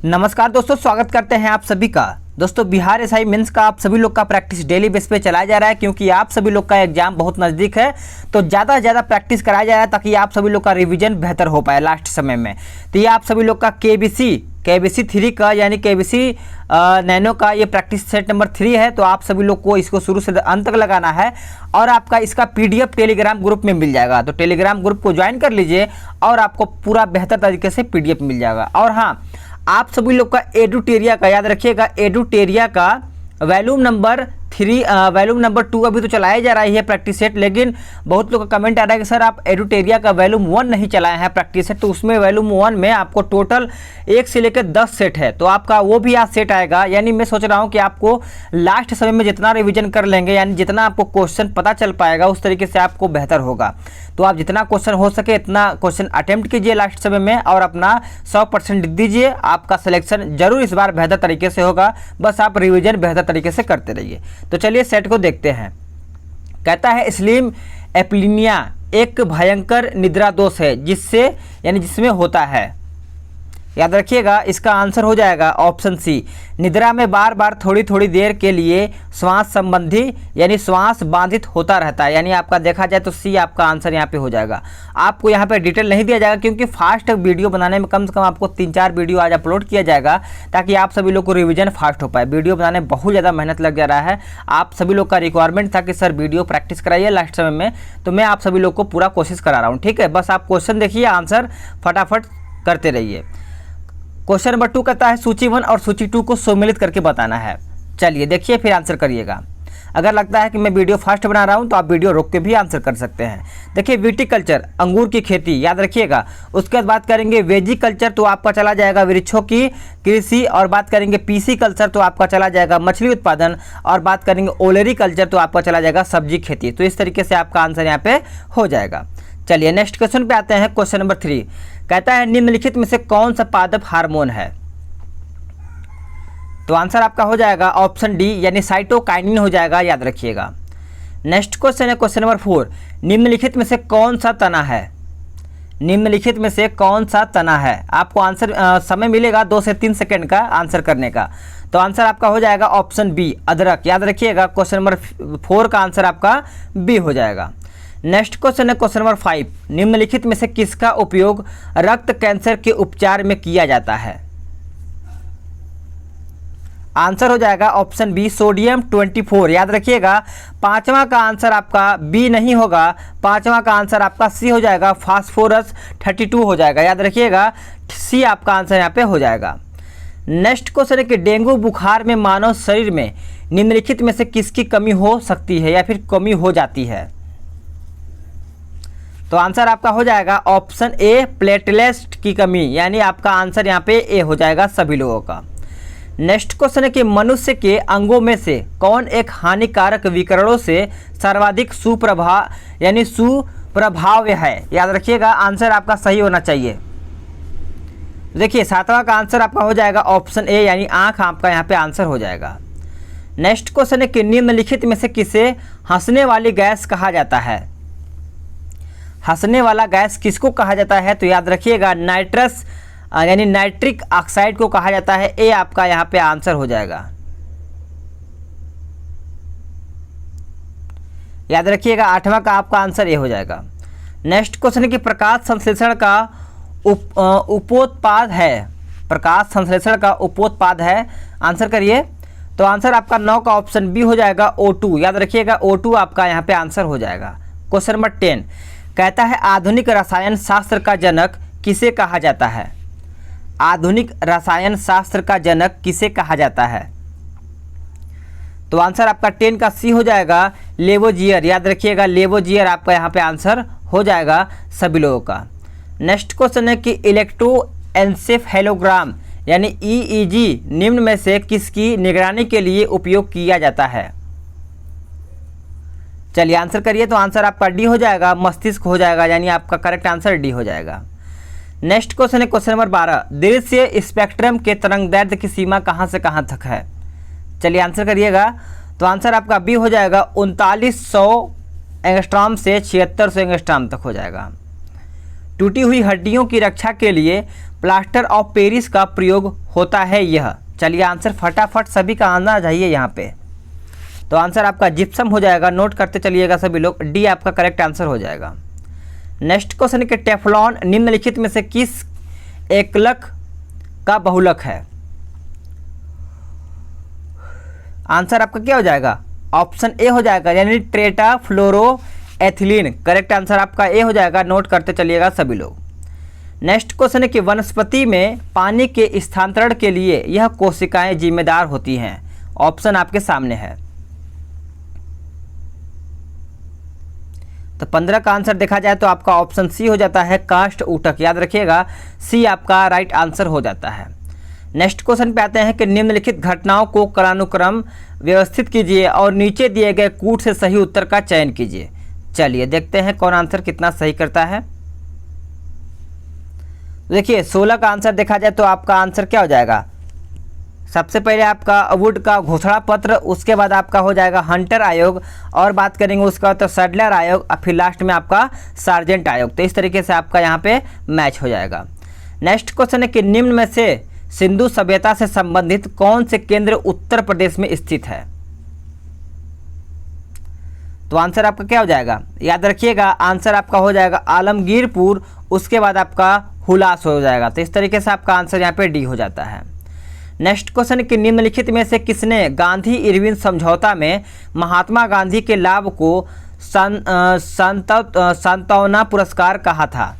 नमस्कार दोस्तों, स्वागत करते हैं आप सभी का। दोस्तों, बिहार एसआई मेंस का आप सभी लोग का प्रैक्टिस डेली बेस पे चलाया जा रहा है, क्योंकि आप सभी लोग का एग्जाम बहुत नज़दीक है। तो ज़्यादा से ज़्यादा प्रैक्टिस कराया जा रहा है ताकि आप सभी लोग का रिवीजन बेहतर हो पाए लास्ट समय में। तो ये आप सभी लोग का केबीसी 3 का यानी केबीसी नैनो का ये प्रैक्टिस सेट नंबर 3 है। तो आप सभी लोग को इसको शुरू से अंत तक लगाना है और आपका इसका पीडीएफ टेलीग्राम ग्रुप में मिल जाएगा। तो टेलीग्राम ग्रुप को ज्वाइन कर लीजिए और आपको पूरा बेहतर तरीके से पीडीएफ मिल जाएगा। और हाँ, आप सभी लोग का एडुटेरिया का याद रखिएगा, एडुटेरिया का वॉल्यूम नंबर 3 वॉल्यूम नंबर 2 अभी तो चलाया जा रहा है प्रैक्टिस सेट, लेकिन बहुत लोग का कमेंट आ रहा है कि सर आप एडुटेरिया का वॉल्यूम 1 नहीं चलाए हैं प्रैक्टिस सेट। तो उसमें वॉल्यूम 1 में आपको टोटल 1 से लेकर 10 सेट है, तो आपका वो भी आज सेट आएगा। यानी मैं सोच रहा हूँ कि आपको लास्ट समय में जितना रिविजन कर लेंगे, यानी जितना आपको क्वेश्चन पता चल पाएगा उस तरीके से आपको बेहतर होगा। तो आप जितना क्वेश्चन हो सके इतना क्वेश्चन अटेम्प्ट कीजिए लास्ट समय में और अपना 100% दीजिए। आपका सिलेक्शन जरूर इस बार बेहतर तरीके से होगा, बस आप रिवीजन बेहतर तरीके से करते रहिए। तो चलिए सेट को देखते हैं। कहता है स्लीप एप्निया एक भयंकर निद्रा दोष है जिसमें होता है। याद रखिएगा, इसका आंसर हो जाएगा ऑप्शन सी, निद्रा में बार बार थोड़ी थोड़ी देर के लिए श्वास संबंधी यानी श्वास बाधित होता रहता है। यानी आपका देखा जाए तो सी आपका आंसर यहाँ पे हो जाएगा। आपको यहाँ पे डिटेल नहीं दिया जाएगा क्योंकि फास्ट वीडियो बनाने में कम से कम आपको 3-4 वीडियो आज अपलोड किया जाएगा ताकि आप सभी लोग को रिविजन फास्ट हो पाए। वीडियो बनाने में बहुत ज़्यादा मेहनत लग जा रहा है। आप सभी लोग का रिक्वायरमेंट था कि सर वीडियो प्रैक्टिस कराइए लास्ट समय में, तो मैं आप सभी लोग को पूरा कोशिश करा रहा हूँ। ठीक है, बस आप क्वेश्चन देखिए, आंसर फटाफट करते रहिए। क्वेश्चन नंबर 2 कहता है सूची 1 और सूची 2 को सम्मिलित करके बताना है। चलिए देखिए, फिर आंसर करिएगा। अगर लगता है कि मैं वीडियो फास्ट बना रहा हूं तो आप वीडियो रोक के भी आंसर कर सकते हैं। देखिए, विटिकल्चर अंगूर की खेती याद रखिएगा। उसके बाद बात करेंगे वेजिकल्चर, तो आपका चला जाएगा वृक्षों की कृषि। और बात करेंगे पीसी कल्चर, तो आपका चला जाएगा मछली उत्पादन। और बात करेंगे ओलेरी कल्चर, तो आपका चला जाएगा सब्जी खेती। तो इस तरीके से आपका आंसर यहाँ पे हो जाएगा। चलिए नेक्स्ट क्वेश्चन पे आते हैं। क्वेश्चन नंबर 3 कहता है निम्नलिखित में से कौन सा पादप हार्मोन है। तो आंसर आपका हो जाएगा ऑप्शन डी यानी साइटोकाइनिन हो जाएगा, याद रखिएगा। नेक्स्ट क्वेश्चन है क्वेश्चन नंबर 4, निम्नलिखित में से कौन सा तना है। निम्नलिखित में से कौन सा तना है। आपको आंसर समय मिलेगा 2 से 3 सेकंड का आंसर करने का। तो आंसर आपका हो जाएगा ऑप्शन बी अदरक, याद रखिएगा। क्वेश्चन नंबर 4 का आंसर आपका बी हो जाएगा। नेक्स्ट क्वेश्चन है क्वेश्चन नंबर 5, निम्नलिखित में से किसका उपयोग रक्त कैंसर के उपचार में किया जाता है। आंसर हो जाएगा ऑप्शन बी सोडियम 24, याद रखिएगा। 5वां का आंसर आपका बी नहीं होगा, 5वां का आंसर आपका सी हो जाएगा, फास्फोरस 32 हो जाएगा, याद रखिएगा। सी आपका आंसर यहाँ पे हो जाएगा। नेक्स्ट क्वेश्चन है कि डेंगू बुखार में मानव शरीर में निम्नलिखित में से किसकी कमी हो सकती है या फिर कमी हो जाती है। तो आंसर आपका हो जाएगा ऑप्शन ए प्लेटलेट की कमी, यानी आपका आंसर यहाँ पे ए हो जाएगा सभी लोगों का। नेक्स्ट क्वेश्चन है कि मनुष्य के अंगों में से कौन एक हानिकारक विकिरणों से सर्वाधिक सुप्रभाव है। याद रखिएगा, आंसर आपका सही होना चाहिए। देखिए 7वां का आंसर आपका हो जाएगा ऑप्शन ए यानी आँख, आपका यहाँ पे आंसर हो जाएगा। नेक्स्ट क्वेश्चन है कि निम्नलिखित में से किसे हंसने वाली गैस कहा जाता है। हंसने वाला गैस किसको कहा जाता है। तो याद रखिएगा नाइट्रस यानी नाइट्रिक ऑक्साइड को कहा जाता है। ए आपका यहाँ पे आंसर हो जाएगा, याद रखिएगा। 8वां का आपका आंसर ए हो जाएगा। नेक्स्ट क्वेश्चन है कि प्रकाश संश्लेषण का उपोत्पाद है। प्रकाश संश्लेषण का उपोत्पाद है, आंसर करिए। तो आंसर आपका 9 का ऑप्शन बी हो जाएगा O2, याद रखिएगा। O2 आपका यहाँ पे आंसर हो जाएगा। क्वेश्चन नंबर 10 कहता है आधुनिक रसायन शास्त्र का जनक किसे कहा जाता है। आधुनिक रसायन शास्त्र का जनक किसे कहा जाता है। तो आंसर आपका 10 का सी हो जाएगा लेवोजियर, याद रखिएगा। लेवोजियर आपका यहाँ पे आंसर हो जाएगा सभी लोगों का। नेक्स्ट क्वेश्चन है कि इलेक्ट्रोएन्सेफेलोग्राम यानी EEG निम्न में से किसकी निगरानी के लिए उपयोग किया जाता है। चलिए आंसर करिए। तो आंसर आपका डी हो जाएगा, मस्तिष्क हो जाएगा, यानी आपका करेक्ट आंसर डी हो जाएगा। नेक्स्ट क्वेश्चन है क्वेश्चन नंबर 12, दृश्य स्पेक्ट्रम के तरंग दैर्ध्य की सीमा कहां से कहां तक है। चलिए आंसर करिएगा। तो आंसर आपका बी हो जाएगा 3900 एंगस्ट्रॉम से 7600 एंगस्ट्रॉम तक हो जाएगा। टूटी हुई हड्डियों की रक्षा के लिए प्लास्टर ऑफ पेरिस का प्रयोग होता है यह। चलिए आंसर फटाफट सभी का आना चाहिए यहाँ पे। तो आंसर आपका जिप्सम हो जाएगा, नोट करते चलिएगा सभी लोग, डी आपका करेक्ट आंसर हो जाएगा। नेक्स्ट क्वेश्चन के टेफ्लॉन निम्नलिखित में से किस एकलक का बहुलक है? आंसर आपका क्या हो जाएगा? ऑप्शन ए हो जाएगा, यानी टेट्राफ्लोरोएथिलीन। करेक्ट आंसर आपका ए हो जाएगा, नोट करते चलिएगा सभी लोग। नेक्स्ट क्वेश्चन है कि वनस्पति में पानी के स्थानांतरण के लिए यह कोशिकाएं जिम्मेदार होती हैं। ऑप्शन आपके सामने है। तो 15 का आंसर देखा जाए तो आपका ऑप्शन सी हो जाता है, काष्ठ ऊतक। याद रखिएगा, सी आपका राइट आंसर हो जाता है। नेक्स्ट क्वेश्चन पे आते हैं कि निम्नलिखित घटनाओं को कालानुक्रम व्यवस्थित कीजिए और नीचे दिए गए कूट से सही उत्तर का चयन कीजिए। चलिए देखते हैं कौन आंसर कितना सही करता है। देखिए 16 का आंसर देखा जाए तो आपका आंसर क्या हो जाएगा? सबसे पहले आपका वुड का घोषणा पत्र, उसके बाद आपका हो जाएगा हंटर आयोग, और बात करेंगे उसका तो सैडलर आयोग, और फिर लास्ट में आपका सार्जेंट आयोग। तो इस तरीके से आपका यहाँ पे मैच हो जाएगा। नेक्स्ट क्वेश्चन है कि निम्न में से सिंधु सभ्यता से संबंधित कौन से केंद्र उत्तर प्रदेश में स्थित है? तो आंसर आपका क्या हो जाएगा? याद रखिएगा, आंसर आपका हो जाएगा आलमगीरपुर, उसके बाद आपका हुलास हो जाएगा। तो इस तरीके से आपका आंसर यहाँ पे डी हो जाता है। नेक्स्ट क्वेश्चन कि निम्नलिखित में से किसने गांधी इरविन समझौता में महात्मा गांधी के लाभ को सांत्वना पुरस्कार कहा था?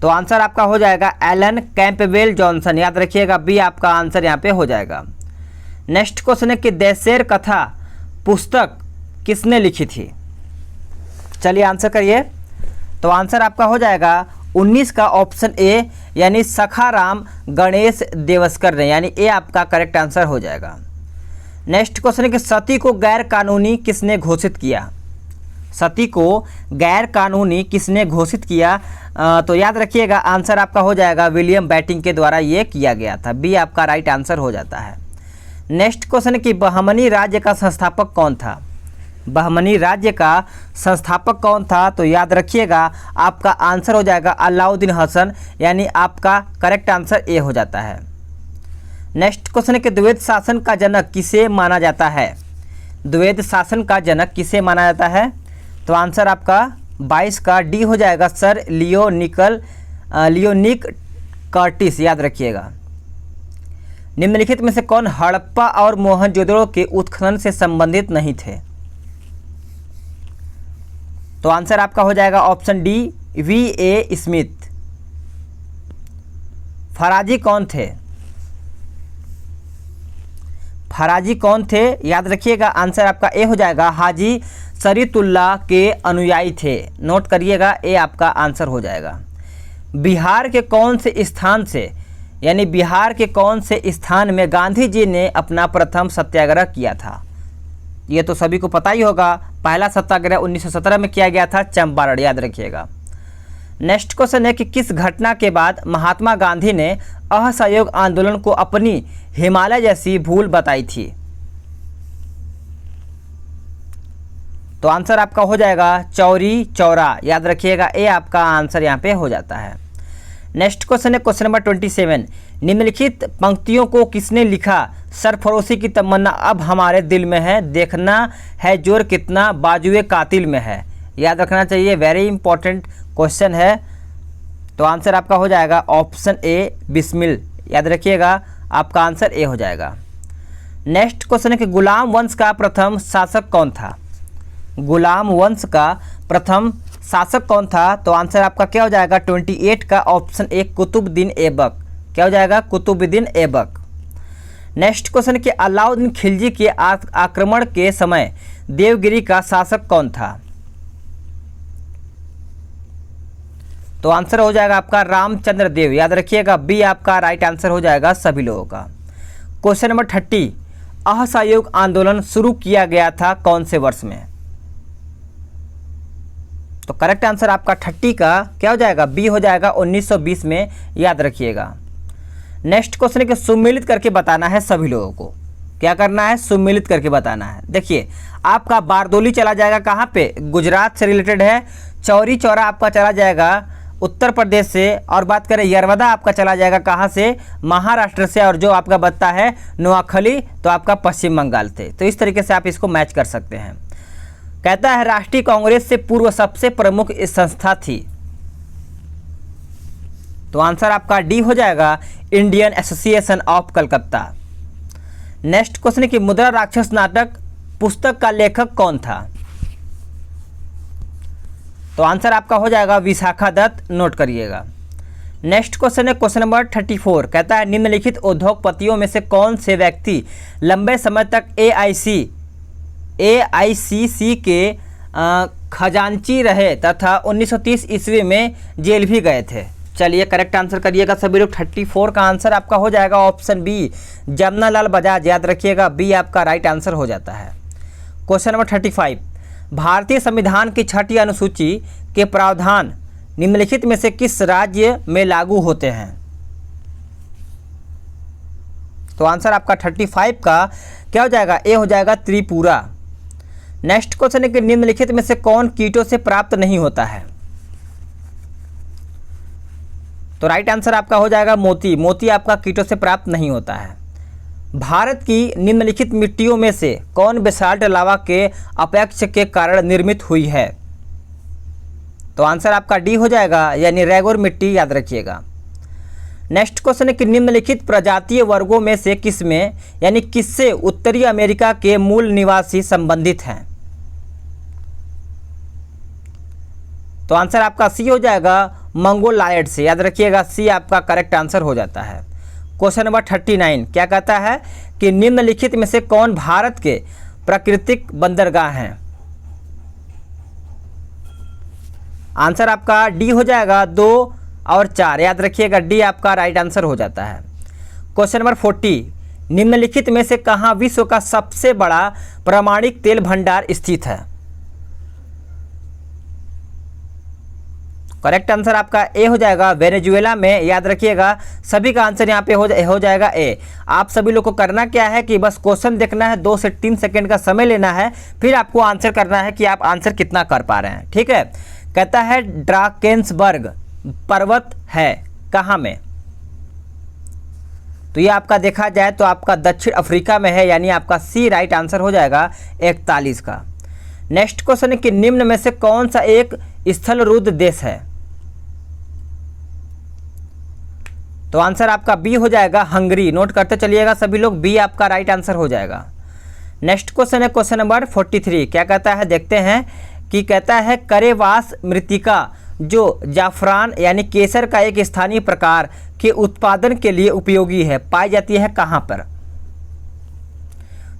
तो आंसर आपका हो जाएगा एलन कैंपबेल जॉनसन। याद रखिएगा, बी आपका आंसर यहाँ पे हो जाएगा। नेक्स्ट क्वेश्चन है कि देशेर कथा पुस्तक किसने लिखी थी? चलिए आंसर करिए। तो आंसर आपका हो जाएगा 19 का ऑप्शन ए, यानी सखाराम गणेश देवस्कर ने, यानी ए आपका करेक्ट आंसर हो जाएगा। नेक्स्ट क्वेश्चन है कि सती को गैर कानूनी किसने घोषित किया? सती को गैर कानूनी किसने घोषित किया? तो याद रखिएगा, आंसर आपका हो जाएगा विलियम बैटिंग के द्वारा ये किया गया था। बी आपका राइट आंसर हो जाता है। नेक्स्ट क्वेश्चन है कि बहमनी राज्य का संस्थापक कौन था? बहमनी राज्य का संस्थापक कौन था? तो याद रखिएगा, आपका आंसर हो जाएगा अलाउद्दीन हसन, यानी आपका करेक्ट आंसर ए हो जाता है। नेक्स्ट क्वेश्चन है कि द्वैत शासन का जनक किसे माना जाता है? द्वैत शासन का जनक किसे माना जाता है? तो आंसर आपका 22 का डी हो जाएगा, सर लियोनिक कर्टिस। याद रखिएगा। निम्नलिखित में से कौन हड़प्पा और मोहनजोदड़ो के उत्खनन से संबंधित नहीं थे? तो आंसर आपका हो जाएगा ऑप्शन डी, वी.ए. स्मिथ। फराजी कौन थे? फराजी कौन थे? याद रखिएगा, आंसर आपका ए हो जाएगा, हाजी शरीतुल्लाह के अनुयायी थे। नोट करिएगा, ए आपका आंसर हो जाएगा। बिहार के कौन से स्थान से, यानी बिहार के कौन से स्थान में गांधी जी ने अपना प्रथम सत्याग्रह किया था? ये तो सभी को पता ही होगा, पहला सत्याग्रह 1917 में किया गया था, चंपारण। याद रखिएगा। नेक्स्ट क्वेश्चन है कि किस घटना के बाद महात्मा गांधी ने असहयोग आंदोलन को अपनी हिमालय जैसी भूल बताई थी? तो आंसर आपका हो जाएगा चौरी चौरा। याद रखिएगा, ए आपका आंसर यहाँ पे हो जाता है। नेक्स्ट क्वेश्चन है क्वेश्चन नंबर 27। निम्नलिखित पंक्तियों को किसने लिखा? सरफरोशी की तमन्ना अब हमारे दिल में है, देखना है जोर कितना बाजुए कातिल में है। याद रखना चाहिए, वेरी इंपॉर्टेंट क्वेश्चन है। तो आंसर आपका हो जाएगा ऑप्शन ए, बिस्मिल। याद रखिएगा, आपका आंसर ए हो जाएगा। नेक्स्ट क्वेश्चन है कि गुलाम वंश का प्रथम शासक कौन था? गुलाम वंश का प्रथम शासक कौन था? तो आंसर आपका क्या हो जाएगा 28 का ऑप्शन ए, कुतुबुद्दीन ऐबक। क्या हो जाएगा? कुतुबुद्दीन ऐबक। नेक्स्ट क्वेश्चन कि अलाउद्दीन खिलजी के आक्रमण के समय देवगिरी का शासक कौन था? तो आंसर हो जाएगा आपका रामचंद्र देव। याद रखिएगा, बी आपका राइट आंसर हो जाएगा सभी लोगों का। Question number 30। असहयोग आंदोलन शुरू किया गया था कौन से वर्ष में? तो करेक्ट आंसर आपका 30 का क्या हो जाएगा? बी हो जाएगा 1920 में। याद रखिएगा। नेक्स्ट क्वेश्चन है कि सुम्मिलित करके बताना है सभी लोगों को। क्या करना है? सुम्मिलित करके बताना है। देखिए, आपका बारदोली चला जाएगा कहाँ पे? गुजरात से रिलेटेड है। चौरी चौरा आपका चला जाएगा उत्तर प्रदेश से, और बात करें यरवदा आपका चला जाएगा कहाँ से, महाराष्ट्र से, और जो आपका बचता है नोआखली तो आपका पश्चिम बंगाल से। तो इस तरीके से आप इसको मैच कर सकते हैं। कहता है राष्ट्रीय कांग्रेस से पूर्व सबसे प्रमुख इस संस्था थी, तो आंसर आपका डी हो जाएगा, Indian association of Calcutta. Next question है कि मुद्रा राक्षस नाटक पुस्तक का लेखक कौन था, तो आंसर आपका हो जाएगा विशाखा दत्त, नोट करिएगा। नेक्स्ट क्वेश्चन है क्वेश्चन नंबर 34, कहता है निम्नलिखित उद्योगपतियों में से कौन से व्यक्ति लंबे समय तक AICC के खजांची रहे तथा 1930 ईस्वी में जेल भी गए थे। चलिए करेक्ट आंसर करिएगा सभी लोग। 34 का आंसर आपका हो जाएगा ऑप्शन बी, जमनालाल बजाज, याद रखिएगा बी आपका राइट आंसर हो जाता है। क्वेश्चन नंबर 35, भारतीय संविधान की 6ठी अनुसूची के प्रावधान निम्नलिखित में से किस राज्य में लागू होते हैं, तो आंसर आपका 35 का क्या हो जाएगा, ए हो जाएगा त्रिपुरा। नेक्स्ट क्वेश्चन है कि निम्नलिखित में से कौन कीटों से प्राप्त नहीं होता है, तो राइट आंसर आपका हो जाएगा मोती। मोती आपका कीटों से प्राप्त नहीं होता है। भारत की निम्नलिखित मिट्टियों में से कौन बेसाल्ट लावा के अपेक्ष के कारण निर्मित हुई है, तो आंसर आपका डी हो जाएगा, यानी रेगोर मिट्टी, याद रखिएगा। नेक्स्ट क्वेश्चन है कि निम्नलिखित प्रजातीय वर्गों में से किसमें यानी किससे उत्तरी अमेरिका के मूल निवासी संबंधित हैं, तो आंसर आपका सी हो जाएगा, मंगोलायड से, याद रखिएगा सी आपका करेक्ट आंसर हो जाता है। क्वेश्चन नंबर 39 क्या कहता है कि निम्नलिखित में से कौन भारत के प्राकृतिक बंदरगाह हैं, आंसर आपका डी हो जाएगा 2 और 4, याद रखिएगा डी आपका राइट आंसर हो जाता है। क्वेश्चन नंबर 40, निम्नलिखित में से कहाँ विश्व का सबसे बड़ा प्रामाणिक तेल भंडार स्थित है, करेक्ट आंसर आपका ए हो जाएगा, वेनेजुएला में, याद रखिएगा सभी का आंसर यहाँ पे हो जाएगा ए। आप सभी लोग को करना क्या है कि बस क्वेश्चन देखना है, 2 से 3 सेकंड का समय लेना है, फिर आपको आंसर करना है कि आप आंसर कितना कर पा रहे हैं, ठीक है। कहता है ड्राकेंसबर्ग पर्वत है कहाँ में, तो ये आपका देखा जाए तो आपका दक्षिण अफ्रीका में है, यानी आपका सी राइट आंसर हो जाएगा 41 का। नेक्स्ट क्वेश्चन है कि निम्न में से कौन सा एक स्थलरुद्ध देश है, तो आंसर आपका बी हो जाएगा हंगरी, नोट करते चलिएगा सभी लोग, बी आपका राइट आंसर हो जाएगा। नेक्स्ट क्वेश्चन है क्वेश्चन नंबर 43, क्या कहता है देखते हैं कि कहता है करेवास मृत्तिका जो जाफरान यानी केसर का एक स्थानीय प्रकार के उत्पादन के लिए उपयोगी है, पाई जाती है कहाँ पर,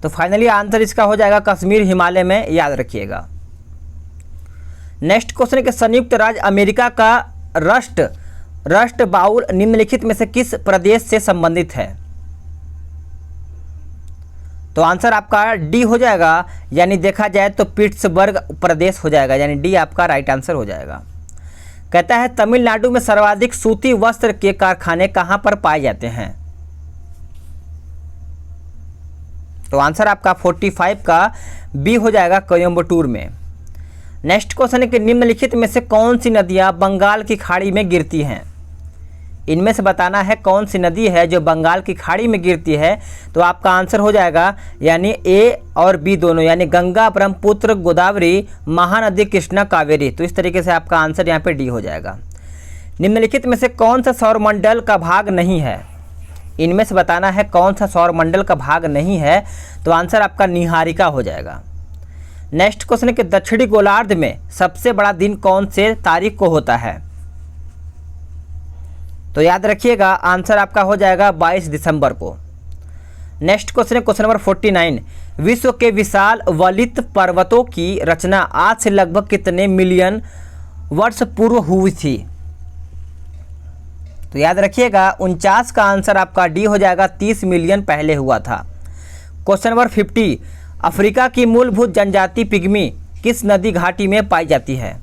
तो फाइनली आंसर इसका हो जाएगा कश्मीर, हिमालय में, याद रखिएगा। नेक्स्ट क्वेश्चन है कि संयुक्त राज्य अमेरिका का रस्ट बाउल निम्नलिखित में से किस प्रदेश से संबंधित है, तो आंसर आपका डी हो जाएगा, यानी देखा जाए तो पिट्सबर्ग प्रदेश हो जाएगा, यानी डी आपका राइट आंसर हो जाएगा। कहता है तमिलनाडु में सर्वाधिक सूती वस्त्र के कारखाने कहां पर पाए जाते हैं, तो आंसर आपका 45 का बी हो जाएगा, कोयम्बटूर में। नेक्स्ट क्वेश्चन है कि निम्नलिखित में से कौन सी नदियां बंगाल की खाड़ी में गिरती हैं, इनमें से बताना है कौन सी नदी है जो बंगाल की खाड़ी में गिरती है, तो आपका आंसर हो जाएगा यानी ए और बी दोनों, यानी गंगा, ब्रह्मपुत्र, गोदावरी, महानदी, कृष्णा, कावेरी। तो इस तरीके से आपका आंसर यहाँ पे डी हो जाएगा। निम्नलिखित में से कौन सा सौरमंडल का भाग नहीं है, इनमें से बताना है कौन सा सौरमंडल का भाग नहीं है, तो आंसर आपका निहारिका हो जाएगा। नेक्स्ट क्वेश्चन है कि दक्षिणी गोलार्ध में सबसे बड़ा दिन कौन से तारीख को होता है, तो याद रखिएगा आंसर आपका हो जाएगा 22 दिसंबर को। नेक्स्ट क्वेश्चन है क्वेश्चन नंबर 49, विश्व के विशाल वलित पर्वतों की रचना आज से लगभग कितने मिलियन वर्ष पूर्व हुई थी, तो याद रखिएगा 49 का आंसर आपका डी हो जाएगा, 30 मिलियन पहले हुआ था। क्वेश्चन नंबर 50, अफ्रीका की मूलभूत जनजाति पिग्मी किस नदी घाटी में पाई जाती है,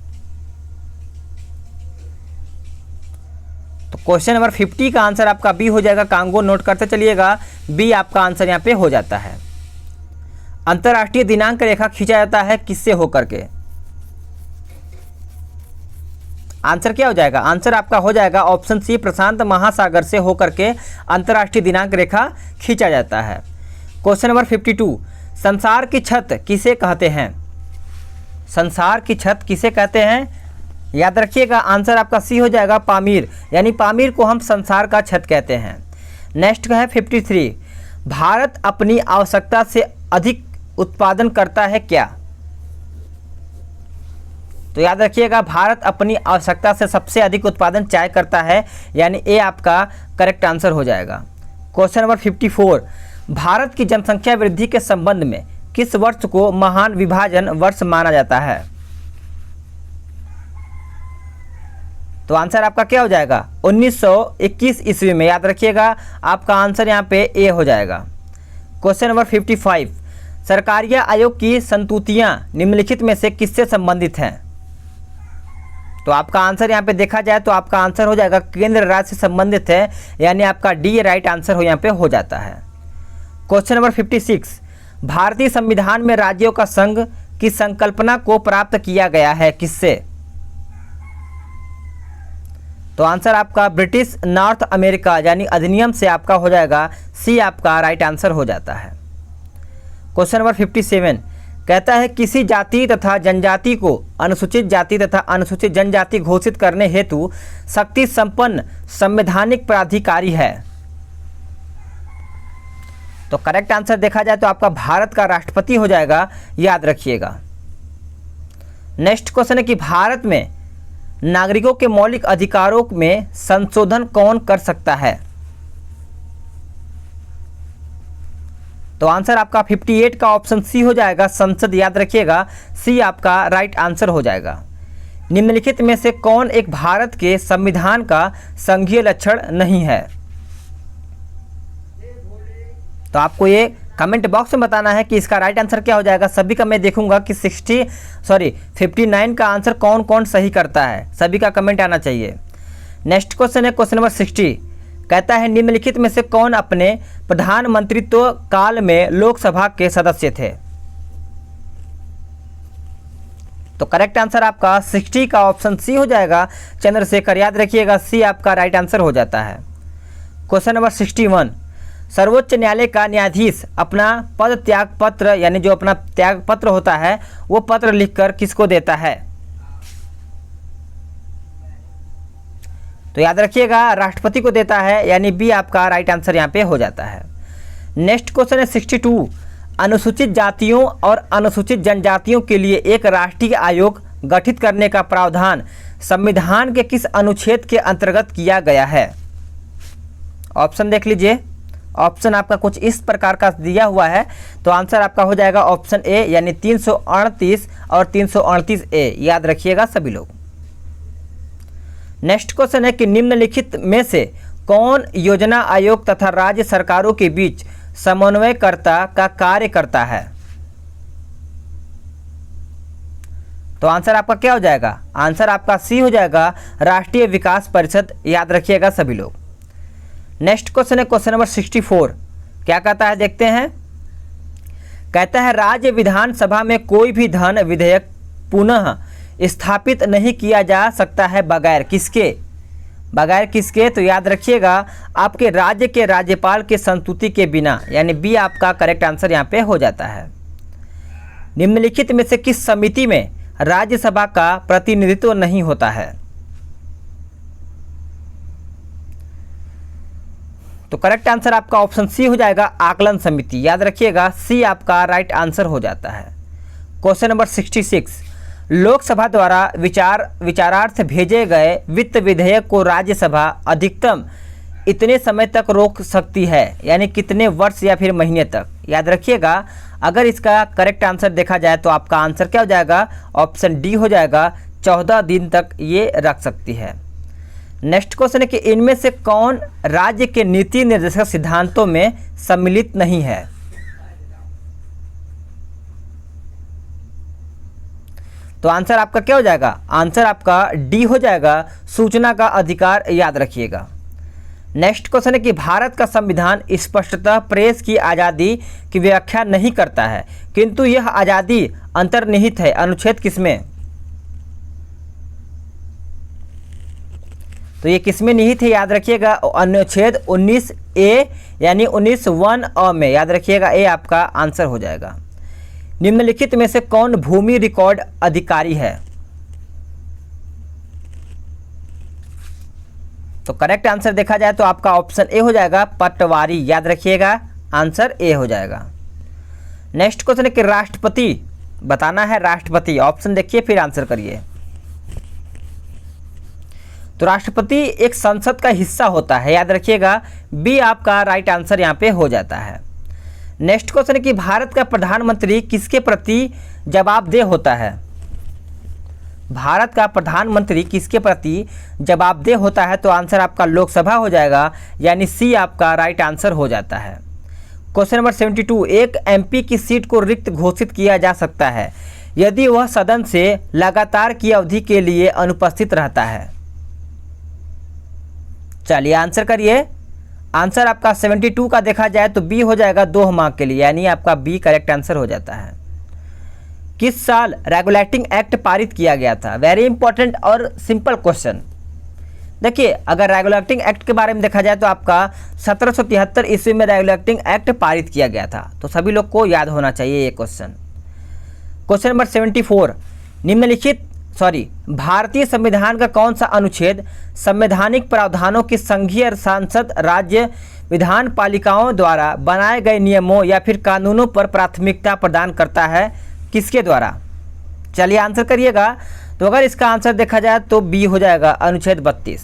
तो क्वेश्चन नंबर 50 का आंसर आपका बी हो जाएगा, कांगो, नोट करते चलिएगा, बी आपका आंसर यहाँ पे हो जाता है। अंतर्राष्ट्रीय दिनांक रेखा खींचा जाता है किससे होकर के, आंसर क्या हो जाएगा? आंसर आपका हो जाएगा ऑप्शन सी, प्रशांत महासागर से होकर के अंतर्राष्ट्रीय दिनांक रेखा खींचा जाता है। क्वेश्चन नंबर 52, संसार की छत किसे कहते हैं? संसार की छत किसे कहते हैं? याद रखिएगा, आंसर आपका सी हो जाएगा, पामीर, यानी पामीर को हम संसार का छत कहते हैं। नेक्स्ट है 53, भारत अपनी आवश्यकता से अधिक उत्पादन करता है क्या? तो याद रखिएगा, भारत अपनी आवश्यकता से सबसे अधिक उत्पादन चाय करता है, यानी ए आपका करेक्ट आंसर हो जाएगा। क्वेश्चन नंबर 54, भारत की जनसंख्या वृद्धि के संबंध में किस वर्ष को महान विभाजन वर्ष माना जाता है? तो आंसर आपका क्या हो जाएगा? 1921 ईस्वी में। याद रखिएगा, आपका आंसर यहाँ पे ए हो जाएगा। क्वेश्चन नंबर 55, सरकारिया आयोग की संतुतियां निम्नलिखित में से किससे संबंधित हैं? तो आपका आंसर यहाँ पे देखा जाए तो आपका आंसर हो जाएगा केंद्र राज्य से संबंधित है, यानी आपका डी राइट आंसर हो यहाँ पे हो जाता है। क्वेश्चन नंबर 56, भारतीय संविधान में राज्यों का संघ की संकल्पना को प्राप्त किया गया है किससे? तो आंसर आपका ब्रिटिश नॉर्थ अमेरिका यानी अधिनियम से आपका हो जाएगा सी, आपका राइट आंसर हो जाता है। क्वेश्चन नंबर 57, कहता है किसी जाति तथा जनजाति को अनुसूचित जाति तथा अनुसूचित जनजाति घोषित करने हेतु शक्ति संपन्न संवैधानिक प्राधिकारी है। तो करेक्ट आंसर देखा जाए तो आपका भारत का राष्ट्रपति हो जाएगा, याद रखिएगा। नेक्स्ट क्वेश्चन है कि भारत में नागरिकों के मौलिक अधिकारों में संशोधन कौन कर सकता है? तो आंसर आपका 58 का ऑप्शन सी हो जाएगा, संसद। याद रखिएगा, सी आपका राइट आंसर हो जाएगा। निम्नलिखित में से कौन एक भारत के संविधान का संघीय लक्षण नहीं है? तो आपको ये कमेंट बॉक्स में बताना है कि इसका राइट आंसर क्या हो जाएगा। सभी का मैं देखूंगा कि 59 का आंसर कौन कौन सही करता है, सभी का कमेंट आना चाहिए। नेक्स्ट क्वेश्चन है क्वेश्चन नंबर 60, कहता है निम्नलिखित में से कौन अपने प्रधानमंत्रित्व काल में लोकसभा के सदस्य थे? तो करेक्ट आंसर आपका 60 का ऑप्शन सी हो जाएगा, चंद्रशेखर। याद रखिएगा, सी आपका राइट आंसर हो जाता है। क्वेश्चन नंबर 61, सर्वोच्च न्यायालय का न्यायाधीश अपना पद त्याग पत्र यानी जो अपना त्याग पत्र होता है वो पत्र लिखकर किसको देता है? तो याद रखिएगा, राष्ट्रपति को देता है, यानी बी आपका राइट आंसर यहाँ पे हो जाता है। नेक्स्ट क्वेश्चन है 62, अनुसूचित जातियों और अनुसूचित जनजातियों के लिए एक राष्ट्रीय आयोग गठित करने का प्रावधान संविधान के किस अनुच्छेद के अंतर्गत किया गया है? ऑप्शन देख लीजिए, ऑप्शन आपका कुछ इस प्रकार का दिया हुआ है, तो आंसर आपका हो जाएगा ऑप्शन ए, यानी 338 और 338 ए। याद रखिएगा सभी लोग। नेक्स्ट क्वेश्चन है कि निम्नलिखित में से कौन योजना आयोग तथा राज्य सरकारों के बीच समन्वयकर्ता का कार्य करता है? तो आंसर आपका क्या हो जाएगा? आंसर आपका सी हो जाएगा, राष्ट्रीय विकास परिषद। याद रखिएगा सभी लोग। नेक्स्ट क्वेश्चन है क्वेश्चन नंबर 64, क्या कहता है देखते हैं। कहता है राज्य विधानसभा में कोई भी धन विधेयक पुनः स्थापित नहीं किया जा सकता है बगैर किसके? बगैर किसके? तो याद रखिएगा, आपके राज्य के राज्यपाल के संस्तुति के बिना, यानी बी आपका करेक्ट आंसर यहाँ पे हो जाता है। निम्नलिखित में से किस समिति में राज्यसभा का प्रतिनिधित्व नहीं होता है? तो करेक्ट आंसर आपका ऑप्शन सी हो जाएगा, आकलन समिति। याद रखिएगा, सी आपका राइट आंसर हो जाता है। क्वेश्चन नंबर 66, लोकसभा द्वारा विचारार्थ भेजे गए वित्त विधेयक को राज्यसभा अधिकतम इतने समय तक रोक सकती है, यानी कितने वर्ष या फिर महीने तक? याद रखिएगा, अगर इसका करेक्ट आंसर देखा जाए तो आपका आंसर क्या हो जाएगा? ऑप्शन डी हो जाएगा, 14 दिन तक ये रख सकती है। नेक्स्ट क्वेश्चन है कि इनमें से कौन राज्य के नीति निर्देशक सिद्धांतों में सम्मिलित नहीं है? तो आंसर आपका क्या हो जाएगा? आंसर आपका डी हो जाएगा, सूचना का अधिकार। याद रखिएगा। नेक्स्ट क्वेश्चन है कि भारत का संविधान स्पष्टतः प्रेस की आज़ादी की व्याख्या नहीं करता है, किंतु यह आज़ादी अंतर्निहित है अनुच्छेद किसमें? तो ये किस में निहित है, याद रखिएगा अनुच्छेद 19A यानी 19(1)(अ) में, याद रखिएगा ए आपका आंसर हो जाएगा। निम्नलिखित में से कौन भूमि रिकॉर्ड अधिकारी है? तो करेक्ट आंसर देखा जाए तो आपका ऑप्शन ए हो जाएगा पटवारी, याद रखिएगा आंसर ए हो जाएगा। नेक्स्ट क्वेश्चन है कि राष्ट्रपति बताना है, राष्ट्रपति ऑप्शन देखिए फिर आंसर करिए। तो राष्ट्रपति एक संसद का हिस्सा होता है, याद रखिएगा बी आपका राइट आंसर यहाँ पे हो जाता है। नेक्स्ट क्वेश्चन है कि भारत का प्रधानमंत्री किसके प्रति जवाबदेह होता है? भारत का प्रधानमंत्री किसके प्रति जवाबदेह होता है? तो आंसर आपका लोकसभा हो जाएगा, यानी सी आपका राइट आंसर हो जाता है। क्वेश्चन नंबर 72, एक एमपी की सीट को रिक्त घोषित किया जा सकता है यदि वह सदन से लगातार की अवधि के लिए अनुपस्थित रहता है। चलिए आंसर करिए। आंसर आपका 72 का देखा जाए तो बी हो जाएगा 2 माह के लिए, यानी आपका बी करेक्ट आंसर हो जाता है। किस साल रेगुलेटिंग एक्ट पारित किया गया था? वेरी इंपॉर्टेंट और सिंपल क्वेश्चन। देखिए अगर रेगुलेटिंग एक्ट के बारे में देखा जाए तो आपका 1773 ईस्वी में रेगुलेटिंग एक्ट पारित किया गया था, तो सभी लोग को याद होना चाहिए ये क्वेश्चन। क्वेश्चन नंबर 74, निम्नलिखित भारतीय संविधान का कौन सा अनुच्छेद संवैधानिक प्रावधानों की संघीय सांसद राज्य विधान पालिकाओं द्वारा बनाए गए नियमों या फिर कानूनों पर प्राथमिकता प्रदान करता है? किसके द्वारा? चलिए आंसर करिएगा। तो अगर इसका आंसर देखा जाए तो बी हो जाएगा अनुच्छेद 32।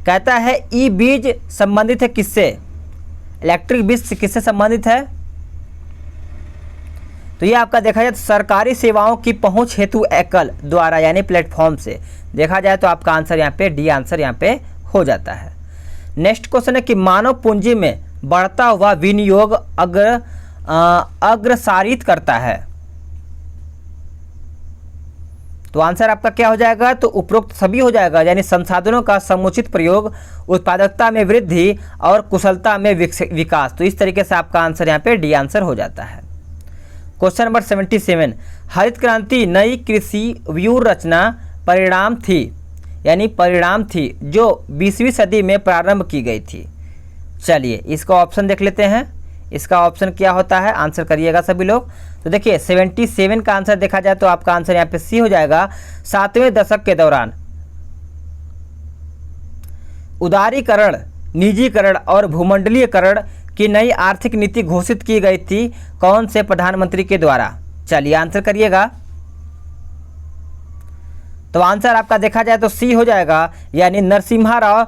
कहता है ई बीज संबंधित है किससे? इलेक्ट्रिक बीज किससे संबंधित है? तो ये आपका देखा जाए तो सरकारी सेवाओं की पहुंच हेतु एकल द्वारा यानी प्लेटफॉर्म से देखा जाए तो आपका आंसर यहाँ पे डी आंसर यहाँ पे हो जाता है। नेक्स्ट क्वेश्चन है कि मानव पूंजी में बढ़ता हुआ विनियोग अग्रसारित करता है। तो आंसर आपका क्या हो जाएगा? तो उपरोक्त सभी हो जाएगा, यानी संसाधनों का समुचित प्रयोग, उत्पादकता में वृद्धि और कुशलता में विकास। तो इस तरीके से आपका आंसर यहाँ पे डी आंसर हो जाता है। क्वेश्चन नंबर 77, हरित क्रांति नई कृषि व्यूह रचना परिणाम थी जो 20वीं सदी में प्रारंभ की गई थी। चलिए इसका ऑप्शन देख लेते हैं। इसका ऑप्शन क्या होता है, आंसर करिएगा सभी लोग। तो देखिए 77 का आंसर देखा जाए तो आपका आंसर यहाँ पे सी हो जाएगा। 7वें दशक के दौरान उदारीकरण, निजीकरण और भूमंडलीयकरण की नई आर्थिक नीति घोषित की गई थी कौन से प्रधानमंत्री के द्वारा? चलिए आंसर करिएगा। तो आंसर आपका देखा जाए तो सी हो जाएगा, यानी नरसिम्हा राव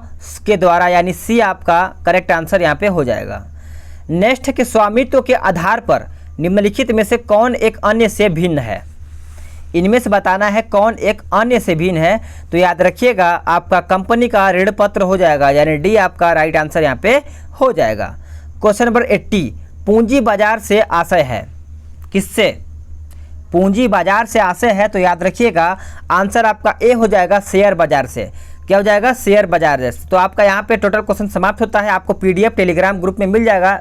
के द्वारा, यानी सी आपका करेक्ट आंसर यहाँ पे हो जाएगा। नेक्स्ट है कि स्वामित्व के आधार पर निम्नलिखित में से कौन एक अन्य से भिन्न है? इनमें से बताना है कौन एक अन्य से भिन्न है। तो याद रखिएगा आपका कंपनी का ऋण पत्र हो जाएगा, यानी डी आपका राइट आंसर यहाँ पे हो जाएगा। क्वेश्चन नंबर 80, पूंजी बाजार से आशय है किससे? पूंजी बाजार से आशय है तो याद रखिएगा आंसर आपका ए हो जाएगा शेयर बाजार से। क्या हो जाएगा? शेयर बाजार से। तो आपका यहाँ पे टोटल क्वेश्चन समाप्त होता है। आपको पीडीएफ टेलीग्राम ग्रुप में मिल जाएगा,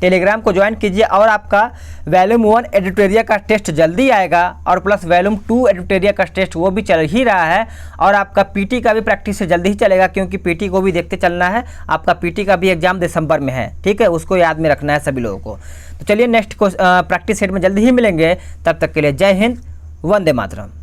टेलीग्राम को ज्वाइन कीजिए। और आपका वॉल्यूम 1 एडिटोरिया का टेस्ट जल्दी आएगा और प्लस वॉल्यूम 2 एडिटोरिया का टेस्ट वो भी चल ही रहा है। और आपका पीटी का भी प्रैक्टिस जल्दी ही चलेगा, क्योंकि पीटी को भी देखते चलना है। आपका पीटी का भी एग्जाम दिसंबर में है, ठीक है, उसको याद में रखना है सभी लोगों को। तो चलिए नेक्स्ट प्रैक्टिस सेट में जल्दी ही मिलेंगे। तब तक के लिए जय हिंद, वंदे मातरम।